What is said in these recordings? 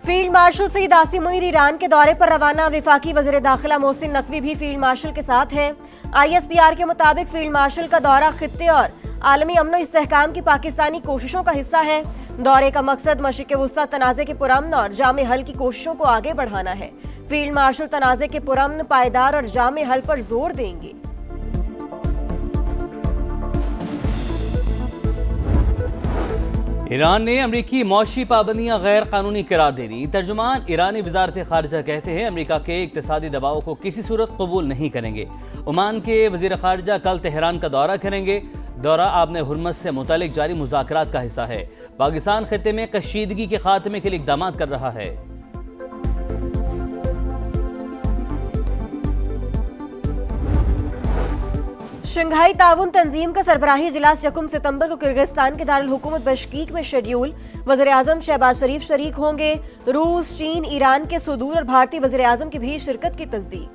Field marshal Syed Asim Munir Iran के दौरे पर रवाना। वफाकी वज़ीर दाखिला मोहसिन नकवी भी फील्ड मार्शल के साथ हैं। ISPR के मुताबिक फील्ड मार्शल का दौरा खित्ते और आलमी अमन इस्तेहकाम की पाकिस्तानी कोशिशों का हिस्सा है। दौरे का मकसद मशरिक़ वुस्ता तनाज़े के पुरअमन और जामे हल की कोशिशों को आगे बढ़ाना है। फील्ड मार्शल तनाज़े के पुरअमन, पायदार और जामे हल पर जोर देंगे। ईरान ने अमरीकी मौशी पाबंदियां गैर कानूनी करार दे दी। तर्जुमान ईरानी वजारत खारजा कहते हैं अमरीका के इक्तिसादी दबाव को किसी सूरत कबूल नहीं करेंगे। ओमान के वजीर खारजा कल तेहरान का दौरा करेंगे। दौरा आबने हुर्मस से मुतालिक जारी मुज़ाकरात का हिस्सा है। पाकिस्तान खित्ते में कशीदगी के खात्मे के लिए इक़दाम कर रहा है। शंघाई ताउन तंजीम का सरबराही इजलास 1 सितंबर को किर्गिस्तान के दारुल हुकूमत बिश्केक में शेड्यूल। वज़ीर आज़म शहबाज शरीफ शरीक होंगे। रूस, चीन, ईरान के सुदूर और भारतीय वज़ीर आज़म की भी शिरकत की तस्दीक।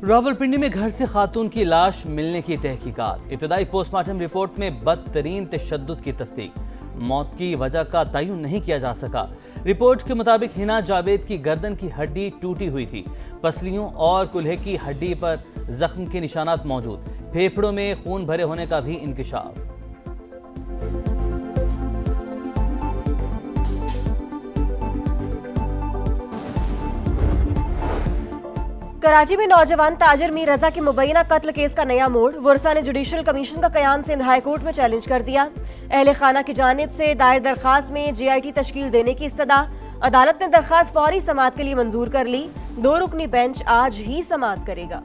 रावलपिंडी में घर से खातून की लाश मिलने की तहकीकात। इब्तदाई पोस्टमार्टम रिपोर्ट में बदतरीन तशद्दुद की तस्दीक। मौत की वजह का तयन नहीं किया जा सका। रिपोर्ट के मुताबिक हिना जावेद की गर्दन की हड्डी टूटी हुई थी। पसलियों और कुल्हे की हड्डी पर जख्म के निशानात मौजूद। फेफड़ों में खून भरे होने का भी इंकिशाफ। कराची में नौजवान ताजिर मीर रजा के मुबैना कत्ल केस का नया मोड़। वर्सा ने जुडिशल कमीशन का कयाम सिंध हाई कोर्ट में चैलेंज कर दिया। अहले खाना की जानिब से दायर दरखास्त में JIT तश्कील देने की इस्तदा। अदालत ने दरखास्त फौरी समाअत के लिए मंजूर कर ली। 2 रुकनी बेंच आज ही समाअत करेगा।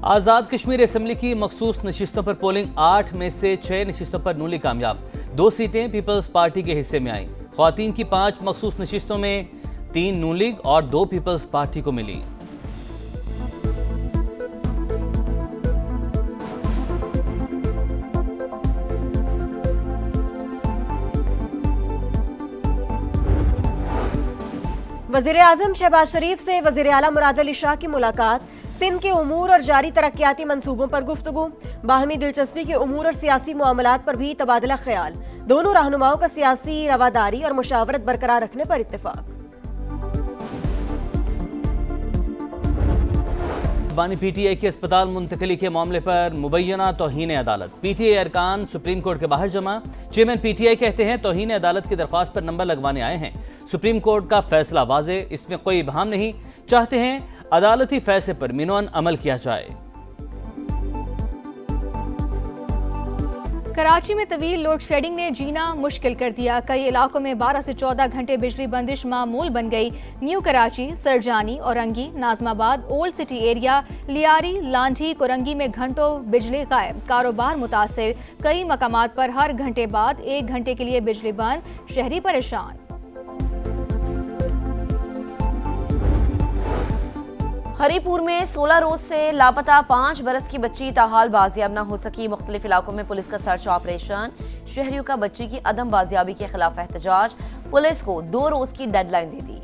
आज़ाद कश्मीर असेंबली की मखसूस नशिस्तों पर पोलिंग 8 में से 6 नशिस्तों पर नूली कामयाब। 2 सीटें पीपल्स पार्टी के हिस्से में आईं। ख्वातीन की 5 मखसूस नशिस्तों में 3 नून लीग और 2 पीपल्स पार्टी को मिली। वज़ीर आज़म शहबाज शरीफ से वज़ीर आला मुराद अली शाह की मुलाकात। सिंध के उमूर और जारी तरक्याती मंसूबों पर गुफ्तगू। बाहमी दिलचस्पी के उमूर और सियासी मामलात पर भी तबादला ख्याल। दोनों रहनुमाओं का सियासी रवादारी और मुशावरत बरकरार रखने पर इत्तेफाक। बानी PTI की अस्पताल मुंतकली के मामले पर मुबैना तौहीन अदालत। PTI अरकान सुप्रीम कोर्ट के बाहर जमा। चेयरमैन PTI कहते हैं तौहीन अदालत की दरख्वास्त पर नंबर लगवाने आए हैं। सुप्रीम कोर्ट का फैसला वाज़े, इसमें कोई इबहाम नहीं। चाहते हैं अदालती फैसले पर मिनोन अमल किया जाए। कराची में तवील लोड शेडिंग ने जीना मुश्किल कर दिया। कई इलाकों में 12 से 14 घंटे बिजली बंदिश मामूल बन गई। New Karachi, Surjani, Orangi, Nazimabad, old city area, Lyari, Landhi, Korangi में घंटों बिजली गायब। कारोबार मुतासिर। कई मकामात पर हर घंटे बाद 1 घंटे के लिए बिजली बंद। शहरी परेशान। हरीपुर में 16 रोज से लापता 5 बरस की बच्ची ताहाल बाजियाब न हो सकी। मुख्तलिफ इलाकों में पुलिस का सर्च ऑपरेशन। शहरियों का बच्ची की अदम बाजियाबी के खिलाफ एहतजाज। पुलिस को 2 रोज की डेडलाइन दे दी।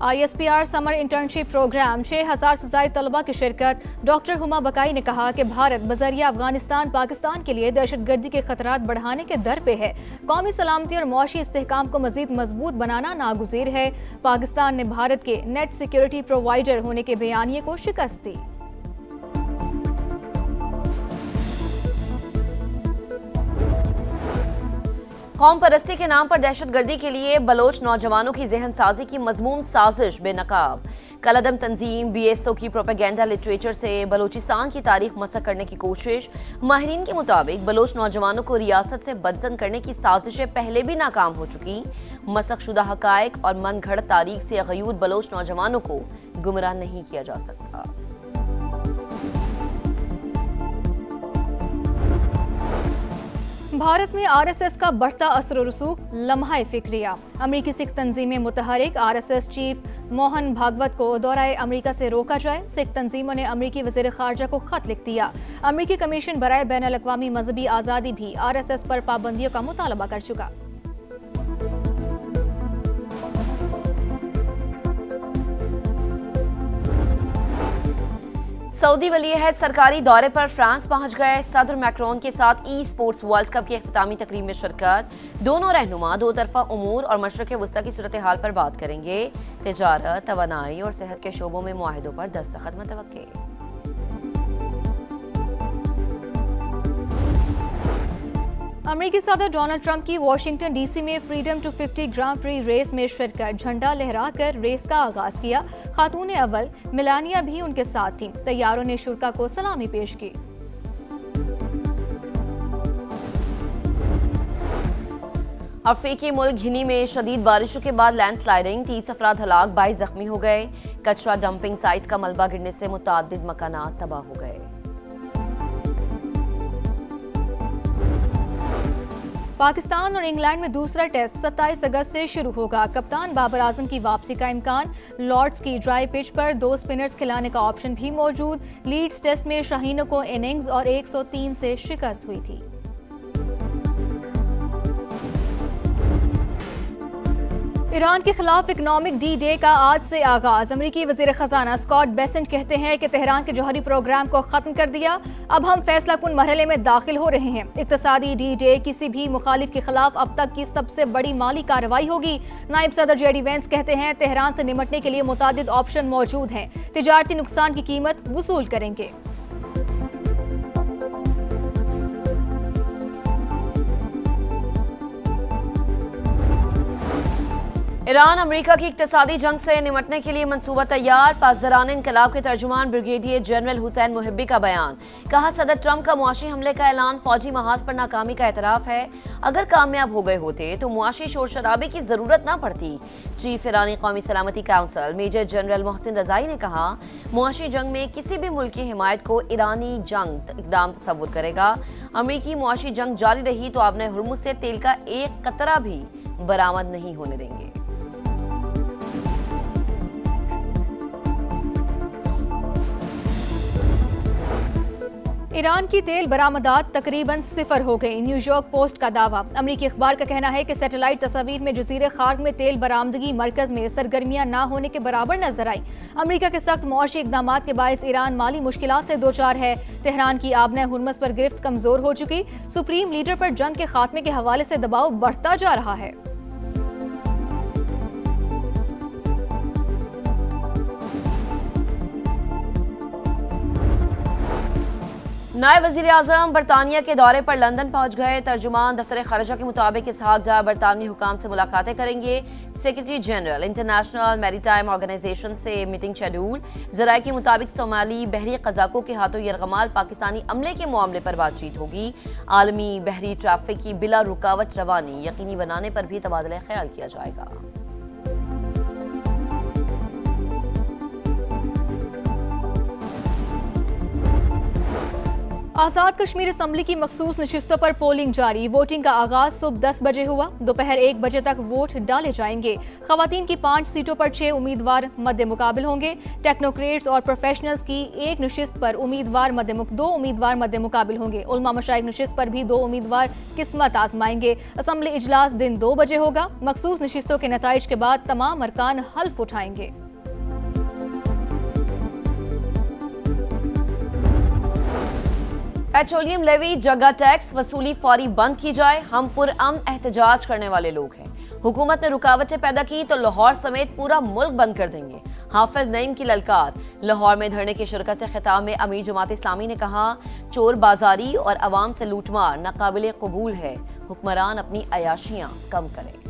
ISPR समर इंटर्नशिप प्रोग्राम 6000 से ज्यादा तलबा की शिरकत। डॉक्टर हुमा बकाई ने कहा कि भारत बजरिया अफगानिस्तान पाकिस्तान के लिए दहशतगर्दी के खतरात बढ़ाने के दर पे है। कौमी सलामती और मुआशी इस्तेहकाम को मजीद मजबूत बनाना नागुज़ीर है। पाकिस्तान ने भारत के नेट सिक्योरिटी प्रोवाइडर होने के बयानिए को शिकस्त दी। कौम परस्ती के नाम पर दहशतगर्दी के लिए बलोच नौजवानों की जहन साजी की मजमूम साजिश बेनकाब। कलअदम तंजीम BSO की प्रोपेगेंडा लिटरेचर से बलोचिस्तान की तारीख मसक करने की कोशिश। माहिरीन के मुताबिक बलोच नौजवानों को रियासत से बदजन करने की साजिशें पहले भी नाकाम हो चुकी। मसक शुदा हकायक और मन घड़त तारीख से गयूर बलोच नौजवानों को गुमराह नहीं किया जा सकता। भारत में RSS का बढ़ता असर और रसूख। लम्हा फिक्रिया। अमरीकी सिख तंजीमें मुतहरिक। RSS चीफ मोहन भागवत को दौराए अमरीका से रोका जाए। सिख तंजीमों ने अमरीकी वज़ीर ख़ारजा को खत लिख दिया। अमरीकी कमीशन बराए बैन अल-अक़वामी मजहबी आज़ादी भी RSS पर पाबंदियों का मुतालबा कर चुका। सऊदी वली अहद सरकारी दौरे पर फ्रांस पहुंच गए। सदर मैक्रोन के साथ ई स्पोर्ट्स वर्ल्ड कप की इख्तितामी तकरीब में शिरकत। दोनों रहनुमा दो तरफा उमूर और मशरक़ वस्ता की सूरत हाल पर बात करेंगे। तिजारत, तवानाई और सेहत के शोबों में मुआहिदों पर दस्तखत मुतवक्के। अमेरिकी सदर डोनाल्ड ट्रंप की वाशिंगटन डीसी में freedom two 50 grand prix race में शिरकत। झंडा लहराकर रेस का आगाज किया। खातून अव्वल मेलानिया भी उनके साथ थीं। तैयारों ने शुरा को सलामी पेश की। अफ्रीकी मुल्क गिनी में शदीद बारिशों के बाद लैंडस्लाइडिंग, 30 अफराद हलाक, 22 जख्मी हो गए। कचरा डंपिंग साइट का मलबा गिरने से मुताद्दिद मकानात तबाह हो गए। पाकिस्तान और इंग्लैंड में दूसरा टेस्ट 27 अगस्त से शुरू होगा। कप्तान बाबर आजम की वापसी का इम्कान। लॉर्ड्स की ड्राई पिच पर 2 स्पिनर्स खिलाने का ऑप्शन भी मौजूद। लीड्स टेस्ट में शाहीनों को इनिंग्स और 103 से शिकस्त हुई थी। ईरान के खिलाफ इकोनॉमिक डी डे का आज से आगाज। अमेरिकी वजीर खजाना स्कॉट बेसेंट कहते हैं कि तेहरान के जौहरी प्रोग्राम को खत्म कर दिया, अब हम फैसला कुन मरहले में दाखिल हो रहे हैं। इक्तसादी डी डे किसी भी मुखालिफ के खिलाफ अब तक की सबसे बड़ी माली कार्रवाई होगी। नायब सदर जेडी वेंस कहते हैं तेहरान से निपटने के लिए मुतादिद ऑप्शन मौजूद हैं, तिजारती नुकसान की कीमत वसूल करेंगे। ईरान अमेरिका की इक्तसादी जंग से निमटने के लिए मंसूबा तैयार। पासदारान इनकलाब के तर्जुमान ब्रिगेडियर जनरल हुसैन मुहिब्बी का बयान। कहा, सदर ट्रंप का मुआशी हमले का ऐलान फौजी महाज पर नाकामी का एतराफ है। अगर कामयाब हो गए होते तो मुआशी शोर शराबे की जरूरत न पड़ती। चीफ ईरानी कौमी सलामती काउंसिल मेजर जनरल मोहसिन रजाई ने कहा, मुआशी जंग में किसी भी मुल्क की हिमायत को ईरानी जंग इकदाम तस्वुर करेगा। अमेरिकी मुआशी जंग जारी रही तो आपने हुर्मुज से तेल का एक कतरा भी बरामद नहीं होने देंगे। ईरान की तेल बरामदात तकरीबन 0 हो गई। न्यूयॉर्क पोस्ट का दावा। अमेरिकी अखबार का कहना है कि सैटेलाइट तस्वीर में जजीरे खार्क में तेल बरामदगी मरकज में सरगर्मियां ना होने के बराबर नजर आई। अमेरिका के सख्त मुआशी इकदाम के बायस ईरान माली मुश्किलात से दो चार है। तेहरान की आबना हुर्मुज पर गिरफ्त कमजोर हो चुकी। सुप्रीम लीडर पर जंग के खात्मे के हवाले से दबाव बढ़ता जा रहा है। नायब वजीर आजम बरतानिया के दौरे पर लंदन पहुंच गए। तर्जुमान दफ्तर खारजा के मुताबिक इसहाक डार बरतानवी हुकाम से मुलाकातें करेंगे। Secretary general international maritime organisation से मीटिंग शेड्यूल। जराये के मुताबिक सोमाली बहरी कज़ाकों के हाथों यरगमाल पाकिस्तानी अमले के मामले पर बातचीत होगी। आलमी बहरी ट्रैफिक की बिला रुकावट रवानी यकीनी बनाने पर भी तबादला ख्याल किया जाएगा। आजाद कश्मीर असम्बली की मखसूस नशिस्तों पर पोलिंग जारी। वोटिंग का आगाज सुबह 10 बजे हुआ। दोपहर 1 बजे तक वोट डाले जाएंगे। खवातीन की 5 सीटों पर 6 उम्मीदवार मद्दे मुकाबिल होंगे। टेक्नोक्रेट्स और प्रोफेशनल्स की 1 नशिस्त पर 2 उम्मीदवार मद्दे मुकाबिल होंगे। उलमा मशाइख नशिस्त पर भी 2 उम्मीदवार किस्मत आजमाएंगे। असम्बली इजलास दिन 2 बजे होगा। मखसूस नशिस्तों के नताइज के बाद तमाम अरकान हल्फ उठाएंगे। पेट्रोलियम लेवी, जगह टैक्स वसूली फौरी बंद की जाए। हम पुरअमन एहतजाज करने वाले लोग हैं। हुकूमत ने रुकावटें पैदा की तो लाहौर समेत पूरा मुल्क बंद कर देंगे। हाफिज नईम की ललकार। लाहौर में धरने की शिरकत से खिताब में अमीर जमात इस्लामी ने कहा, चोर बाजारी और अवाम से लूटमार नाकाबिले कबूल है। हुक्मरान अपनी अयाशियां कम करें।